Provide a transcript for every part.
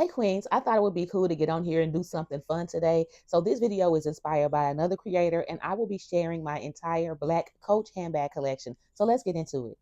Hey Queens, I thought it would be cool to get on here and do something fun today. So this video is inspired by another creator and I will be sharing my entire black Coach handbag collection. So let's get into it.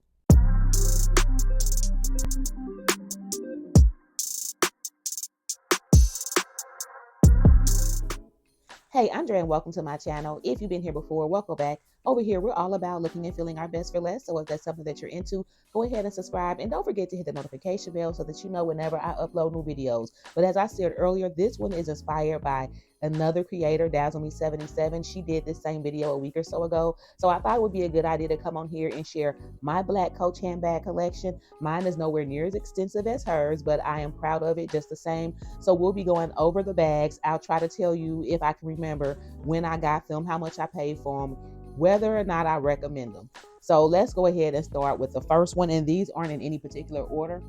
Hey, Andrea, and welcome to my channel. If you've been here before, welcome back. Over here, we're all about looking and feeling our best for less. So if that's something that you're into, go ahead and subscribe. And don't forget to hit the notification bell so that you know whenever I upload new videos. But as I said earlier, this one is inspired by another creator, Dazzle Me 77. She did this same video a week or so ago. So I thought it would be a good idea to come on here and share my black Coach handbag collection. Mine is nowhere near as extensive as hers, but I am proud of it just the same. So we'll be going over the bags. I'll try to tell you, if I can remember, when I got them, how much I paid for them, whether or not I recommend them. So let's go ahead and start with the first one. And these aren't in any particular order,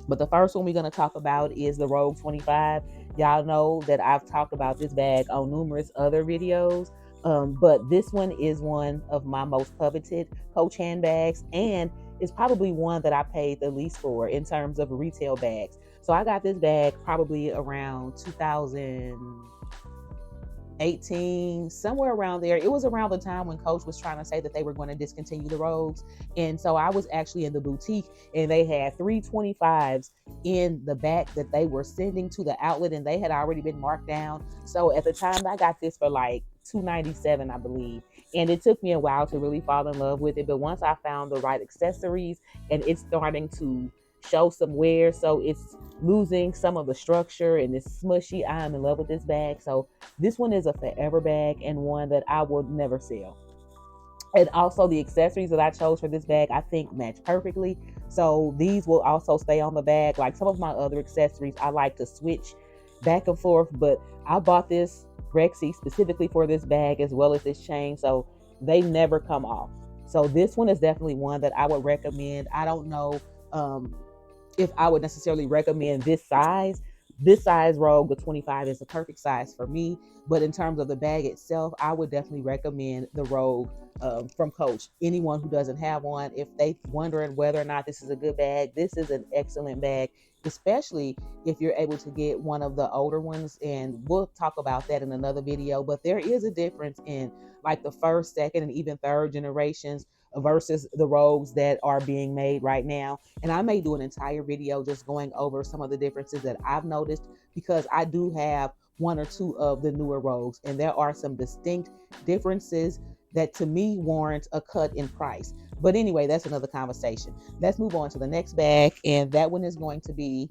but the first one we're going to talk about is the Rogue 25. Y'all know that I've talked about this bag on numerous other videos. But this one is one of my most coveted Coach handbags, and it's probably one that I paid the least for in terms of retail bags. So I got this bag probably around 2018, somewhere around there. It was around the time when Coach was trying to say that they were going to discontinue the Rogues. And so I was actually in the boutique and they had 325s in the back that they were sending to the outlet, and they had already been marked down. So at the time I got this for like $297, I believe. And it took me a while to really fall in love with it. But once I found the right accessories and it's starting to show some wear, so it's losing some of the structure and it's smushy, I am in love with this bag. So this one is a forever bag and one that I will never sell. And also the accessories that I chose for this bag, I think match perfectly. So these will also stay on the bag. Like some of my other accessories, I like to switch back and forth, but I bought this Rexy specifically for this bag as well as this chain. So they never come off. So this one is definitely one that I would recommend. I don't know if I would necessarily recommend this size. This size Rogue, the 25, is the perfect size for me. But in terms of the bag itself, I would definitely recommend the Rogue from Coach. Anyone who doesn't have one, if they wondering whether or not this is a good bag, this is an excellent bag, especially if you're able to get one of the older ones. And we'll talk about that in another video. But there is a difference in like the first, second, and even third generations versus the Rogues that are being made right now. And I may do an entire video just going over some of the differences that I've noticed, because I do have one or two of the newer Rogues, and there are some distinct differences that to me warrant a cut in price. But anyway, that's another conversation. Let's move on to the next bag, and that one is going to be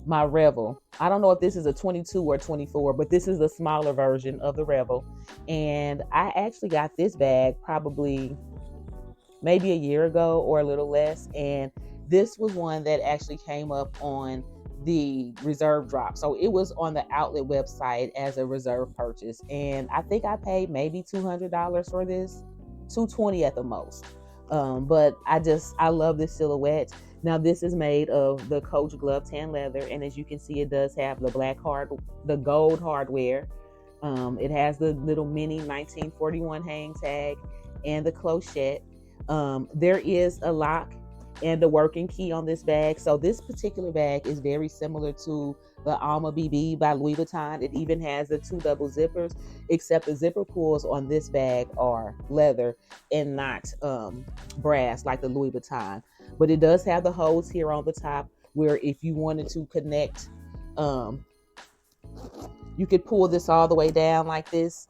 my Revel. I don't know if this is a 22 or 24, but this is the smaller version of the Revel. And I actually got this bag probably maybe a year ago or a little less. And this was one that actually came up on the reserve drop. So it was on the outlet website as a reserve purchase. And I think I paid maybe $200 for this, $220 at the most. But I love this silhouette. Now this is made of the Coach glove tan leather, and as you can see, it does have the gold hardware. It has the little mini 1941 hang tag and the clochette. There is a lock and a working key on this bag. So this particular bag is very similar to the Alma BB by Louis Vuitton. It even has the 2 double zippers, except the zipper pulls on this bag are leather and not brass like the Louis Vuitton. But it does have the holes here on the top where if you wanted to connect, you could pull this all the way down like this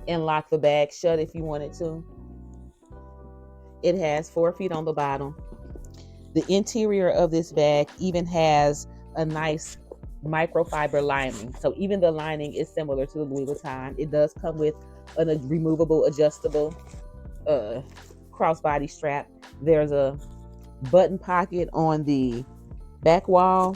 and lock the bag shut if you wanted to. It has 4 feet on the bottom. The interior of this bag even has a nice microfiber lining. So even the lining is similar to the Louis Vuitton. It does come with a removable, adjustable crossbody strap. There's a button pocket on the back wall,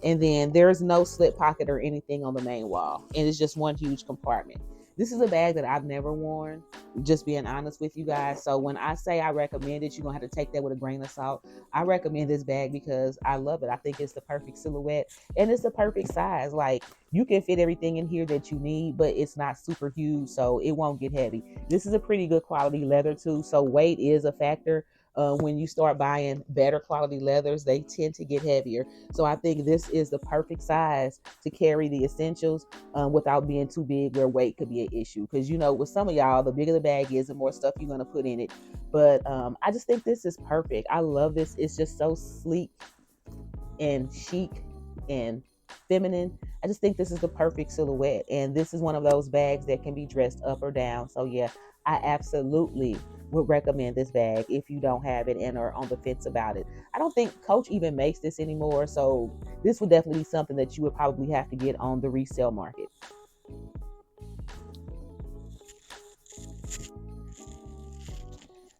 and then there's no slip pocket or anything on the main wall, and it's just one huge compartment. This is a bag that I've never worn, just being honest with you guys. So when I say I recommend it, you're gonna have to take that with a grain of salt. I recommend this bag because I love it. I think it's the perfect silhouette and it's the perfect size. Like, you can fit everything in here that you need, but it's not super huge, so it won't get heavy. This is a pretty good quality leather too, so weight is a factor. when you start buying better quality leathers, they tend to get heavier. So I think this is the perfect size to carry the essentials without being too big where weight could be an issue. Because, you know, with some of y'all, the bigger the bag is, the more stuff you're going to put in it. But I just think this is perfect. I love this. It's just so sleek and chic and feminine. I just think this is the perfect silhouette, and this is one of those bags that can be dressed up or down. So yeah, I absolutely would recommend this bag if you don't have it and are on the fence about it. I don't think Coach even makes this anymore, so this would definitely be something that you would probably have to get on the resale market.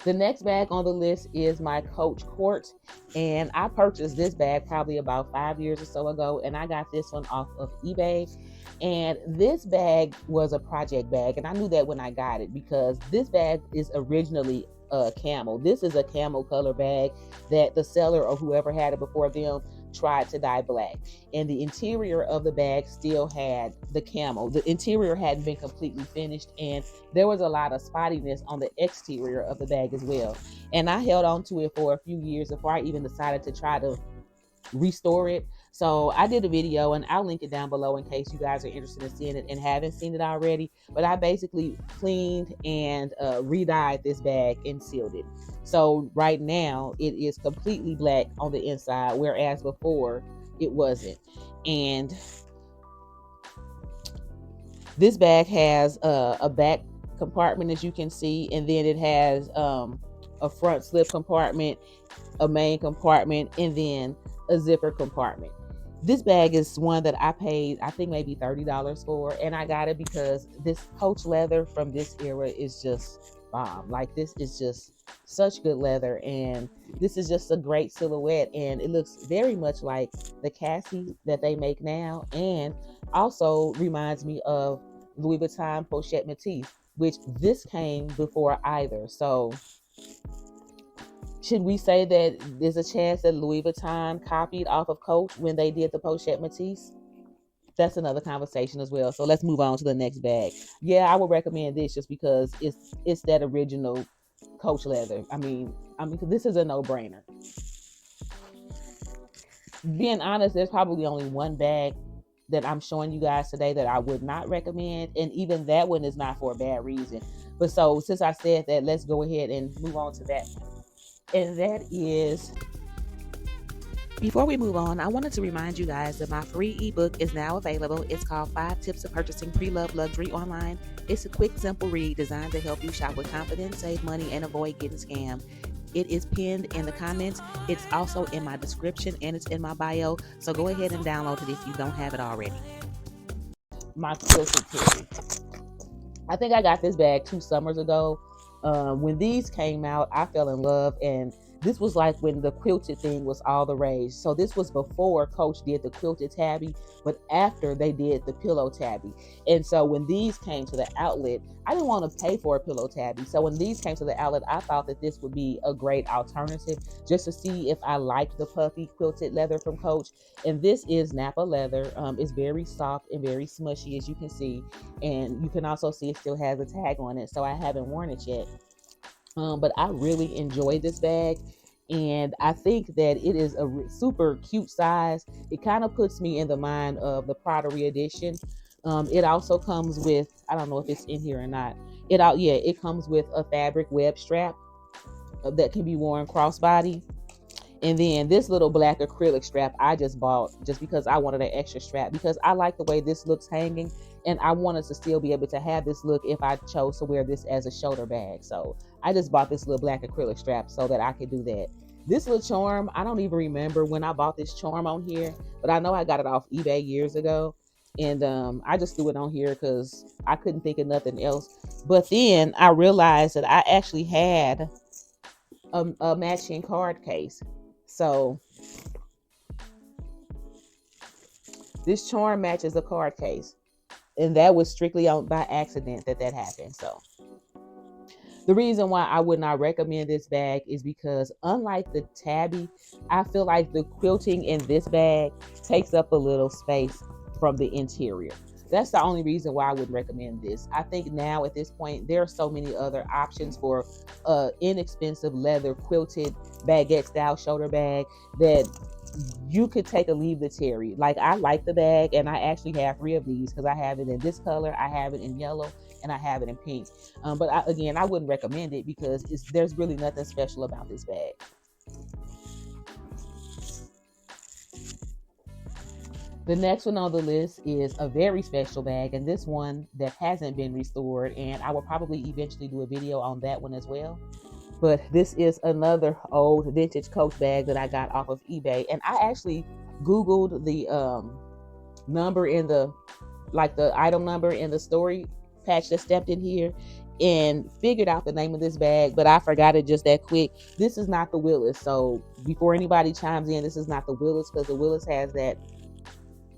The next bag on the list is my Coach Court, and I purchased this bag probably about 5 years or so ago, and I got this one off of eBay. And this bag was a project bag, and I knew that when I got it because this bag is originally a camel. This is a camel color bag that the seller or whoever had it before them tried to dye black, and the interior of the bag still had the camel. The interior hadn't been completely finished, and there was a lot of spottiness on the exterior of the bag as well. And I held on to it for a few years before I even decided to try to restore it. So I did a video, and I'll link it down below in case you guys are interested in seeing it and haven't seen it already. But I basically cleaned and re-dyed this bag and sealed it. So right now it is completely black on the inside, whereas before it wasn't. And this bag has a back compartment, as you can see, and then it has a front slip compartment, a main compartment, and then a zipper compartment. This bag is one that I paid, I think maybe $30 for, and I got it because this Coach leather from this era is just bomb. Like, this is just such good leather, and this is just a great silhouette, and it looks very much like the Cassie that they make now, and also reminds me of Louis Vuitton Pochette Métis, which this came before either. So should we say that there's a chance that Louis Vuitton copied off of Coach when they did the Pochette Métis? That's another conversation as well. So let's move on to the next bag. Yeah, I would recommend this just because it's that original Coach leather. I mean, this is a no-brainer. Being honest, there's probably only one bag that I'm showing you guys today that I would not recommend, and even that one is not for a bad reason. But so since I said that, let's go ahead and move on to that one. And that is, before we move on, I wanted to remind you guys that my free ebook is now available. It's called 5 Tips of Purchasing Pre-Loved Luxury Online. It's a quick, simple read designed to help you shop with confidence, save money, and avoid getting scammed. It is pinned in the comments. It's also in my description, and it's in my bio. So go ahead and download it if you don't have it already. My Quilted Teri. I think I got this bag 2 summers ago. When these came out, I fell in love, and this was like when the quilted thing was all the rage. So this was before Coach did the quilted tabby, but after they did the pillow tabby. And so when these came to the outlet, I didn't want to pay for a pillow tabby. So when these came to the outlet, I thought that this would be a great alternative just to see if I liked the puffy quilted leather from Coach. And this is Napa leather. It's very soft and very smushy, as you can see. And you can also see it still has a tag on it. So I haven't worn it yet. But I really enjoy this bag, and I think that it is a super cute size. It kind of puts me in the mind of the Prada edition. It also comes with, I don't know if it's in here or not. It comes with a fabric web strap that can be worn crossbody. And then this little black acrylic strap I just bought just because I wanted an extra strap, because I like the way this looks hanging, and I wanted to still be able to have this look if I chose to wear this as a shoulder bag. So I just bought this little black acrylic strap so that I could do that. This little charm, I don't even remember when I bought this charm on here, but I know I got it off eBay years ago. And I just threw it on here because I couldn't think of nothing else. But then I realized that I actually had a matching card case. So this charm matches the card case, and that was strictly by accident that happened. So the reason why I would not recommend this bag is because, unlike the tabby, I feel like the quilting in this bag takes up a little space from the interior. that's the only reason why I would recommend this. I think now at this point, there are so many other options for inexpensive leather quilted baguette style shoulder bag that you could take a leave the Teri. Like, I like the bag, and I actually have 3 of these because I have it in this color, I have it in yellow, and I have it in pink. But again, I wouldn't recommend it because there's really nothing special about this bag. The next one on the list is a very special bag, and this one that hasn't been restored, and I will probably eventually do a video on that one as well. But this is another old vintage Coach bag that I got off of eBay, and I actually Googled the number in the item number in the story patch that's stepped in here and figured out the name of this bag, but I forgot it just that quick. This is not the Willis, so before anybody chimes in, this is not the Willis, because the Willis has that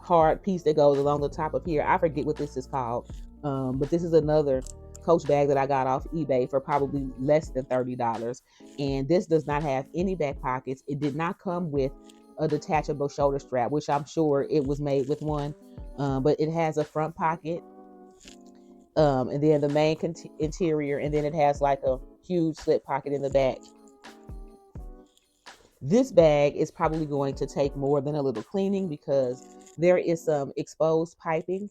hard piece that goes along the top of here. I forget what this is called, but this is another Coach bag that I got off eBay for probably less than $30, and this does not have any back pockets. It did not come with a detachable shoulder strap, which I'm sure it was made with one, but it has a front pocket, and then the main interior, and then it has like a huge slip pocket in the back. This bag is probably going to take more than a little cleaning because there is some exposed piping.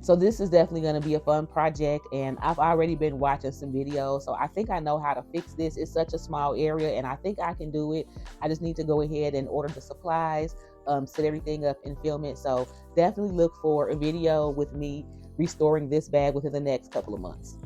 So this is definitely going to be a fun project, and I've already been watching some videos, so I think I know how to fix this. It's such a small area, and I think I can do it. I just need to go ahead and order the supplies, set everything up and film it. So definitely look for a video with me restoring this bag within the next couple of months.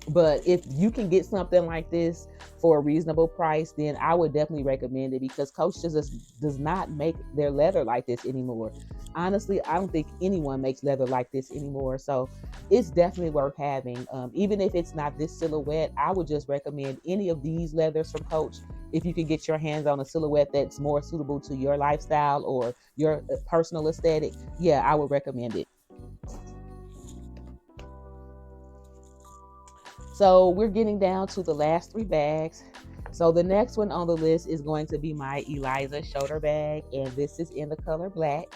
But if you can get something like this for a reasonable price, then I would definitely recommend it, because Coach just does not make their leather like this anymore. Honestly, I don't think anyone makes leather like this anymore. So it's definitely worth having. Even if it's not this silhouette, I would just recommend any of these leathers from Coach. If you can get your hands on a silhouette that's more suitable to your lifestyle or your personal aesthetic, yeah, I would recommend it. So we're getting down to the last 3 bags. So the next one on the list is going to be my Eliza shoulder bag, and this is in the color black.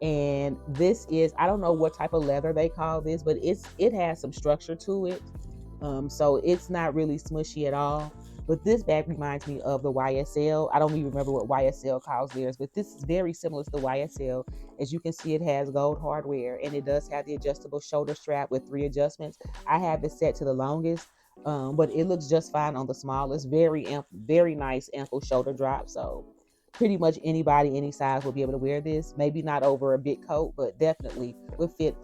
And this is, I don't know what type of leather they call this, but it has some structure to it. So it's not really smushy at all. But this bag reminds me of the YSL. I don't even remember what YSL calls theirs, but this is very similar to the YSL. As you can see, it has gold hardware, and it does have the adjustable shoulder strap with 3 adjustments. I have it set to the longest, but it looks just fine on the smallest. Very nice ample shoulder drop. So pretty much anybody, any size will be able to wear this. Maybe not over a big coat, but definitely would fit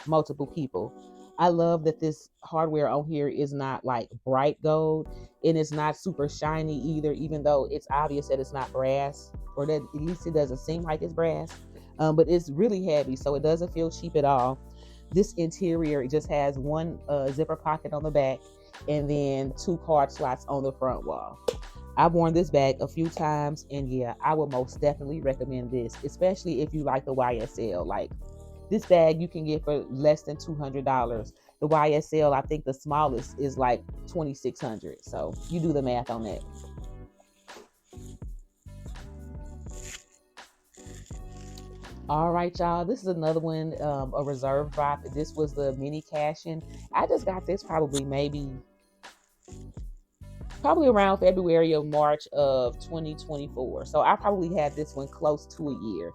multiple people. I love that this hardware on here is not like bright gold, and it's not super shiny either, even though it's obvious that it's not brass, or that at least it doesn't seem like it's brass. But it's really heavy, so it doesn't feel cheap at all. This interior, it just has 1 zipper pocket on the back, and then 2 card slots on the front wall. I've worn this bag a few times, and yeah, I would most definitely recommend this, especially if you like the YSL. Like, this bag you can get for less than $200. The YSL, I think the smallest is like $2,600. So you do the math on that. All right, y'all. This is another one, a reserve drop. This was the mini cash-in. I just got this probably around February or March of 2024. So I probably had this one close to a year.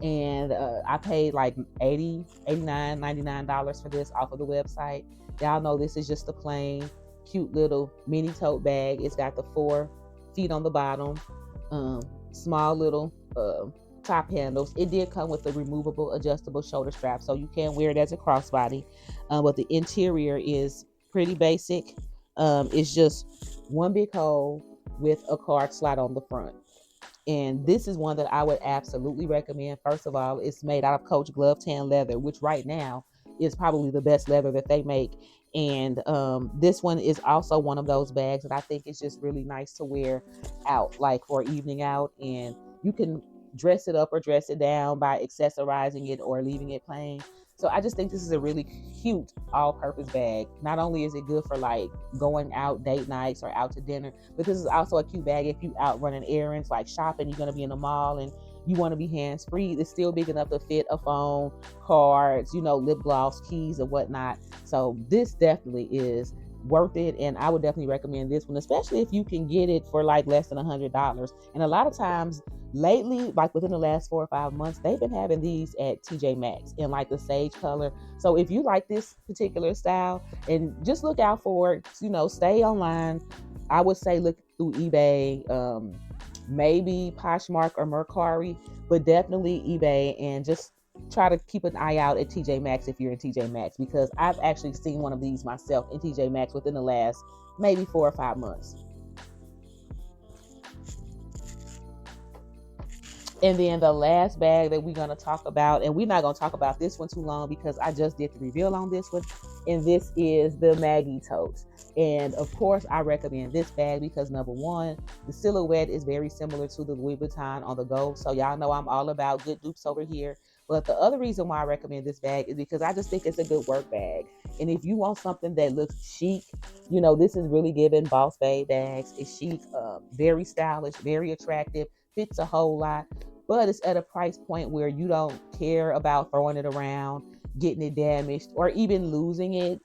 And I paid like $80, $89, $99 for this off of the website. Y'all know this is just a plain, cute little mini tote bag. It's got the 4 feet on the bottom, small little top handles. It did come with a removable adjustable shoulder strap, so you can wear it as a crossbody. But the interior is pretty basic. It's just 1 big hole with a card slot on the front. And this is one that I would absolutely recommend. First of all, it's made out of Coach glove tan leather, which right now is probably the best leather that they make. And this one is also one of those bags that I think is just really nice to wear out, like for evening out. And you can dress it up or dress it down by accessorizing it or leaving it plain. So I just think this is a really cute all-purpose bag. Not only is it good for like going out date nights or out to dinner, but this is also a cute bag if you out running errands, like shopping. You're going to be in the mall and you want to be hands-free. It's still big enough to fit a phone, cards, lip gloss, keys, and whatnot. So this definitely is worth it, and I would definitely recommend this one, especially if you can get it for like less than $100. And a lot of times lately, like within the last 4 or 5 months, they've been having these at TJ Maxx in like the sage color. So if you like this particular style, and just look out for it, stay online. I would say look through eBay, maybe Poshmark or Mercari, but definitely eBay, and just try to keep an eye out at TJ Maxx if you're in TJ Maxx, because I've actually seen one of these myself in TJ Maxx within the last maybe 4 or 5 months. And then the last bag that we're going to talk about, and we're not going to talk about this one too long because I just did the reveal on this one, and this is the Maggie tote. And of course, I recommend this bag because number one, the silhouette is very similar to the Louis Vuitton on the go. So y'all know I'm all about good dupes over here. But the other reason why I recommend this bag is because I just think it's a good work bag. And if you want something that looks chic, this is really giving boss babe bags. It's chic, very stylish, very attractive, fits a whole lot, but it's at a price point where you don't care about throwing it around, getting it damaged, or even losing it,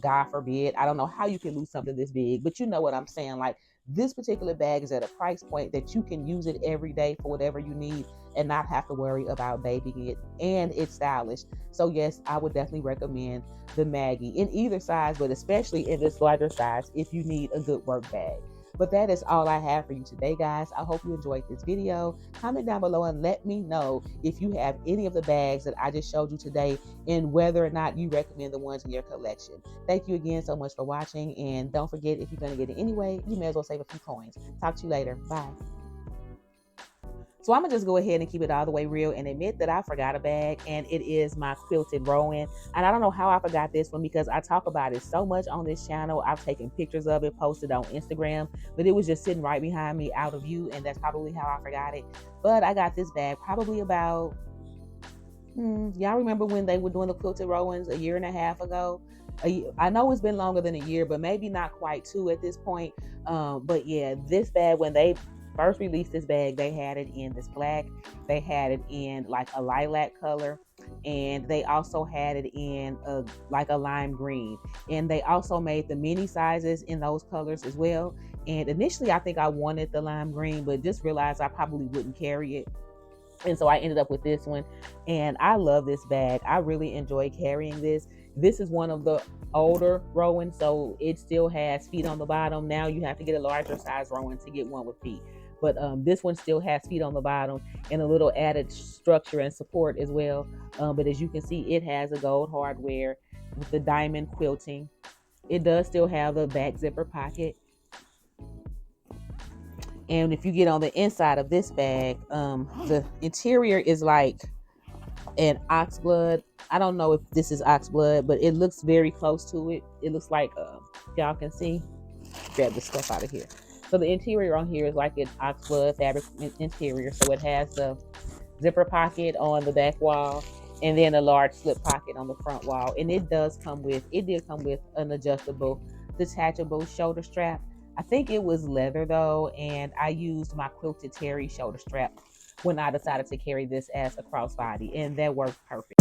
God forbid. I don't know how you can lose something this big, but you know what I'm saying. Like, this particular bag is at a price point that you can use it every day for whatever you need and not have to worry about babying it, and it's stylish. So yes, I would definitely recommend the Maggie in either size, but especially in this larger size if you need a good work bag. But that is all I have for you today, guys. I hope you enjoyed this video. Comment down below and let me know if you have any of the bags that I just showed you today and whether or not you recommend the ones in your collection. Thank you again so much for watching. And don't forget, if you're going to get it anyway, you may as well save a few coins. Talk to you later. Bye. So I'm going to just go ahead and keep it all the way real and admit that I forgot a bag, and it is my Quilted Rowan. And I don't know how I forgot this one because I talk about it so much on this channel. I've taken pictures of it, posted on Instagram, but it was just sitting right behind me out of view, and that's probably how I forgot it. But I got this bag probably about, y'all remember when they were doing the Quilted Rowans a year and a half ago? I know it's been longer than a year, but maybe not quite 2 at this point. But yeah, this bag, when they first released this bag, they had it in this black, they had it in like a lilac color, and they also had it in like a lime green, and they also made the mini sizes in those colors as well. And initially I think I wanted the lime green, but just realized I probably wouldn't carry it, and so I ended up with this one. And I love this bag. I really enjoy carrying this. This is one of the older Rowan, so it still has feet on the bottom. Now you have to get a larger size Rowan to get one with feet, but this one still has feet on the bottom and a little added structure and support as well. But as you can see, it has a gold hardware with the diamond quilting. It does still have the back zipper pocket. And if you get on the inside of this bag, the interior is like an oxblood. I don't know if this is oxblood, but it looks very close to it. It looks like, y'all can see, grab the stuff out of here. So the interior on here is like an oxblood fabric interior. So it has the zipper pocket on the back wall and then a large slip pocket on the front wall. And it did come with an adjustable, detachable shoulder strap. I think it was leather though, and I used my Quilted Teri shoulder strap when I decided to carry this as a crossbody, and that worked perfect.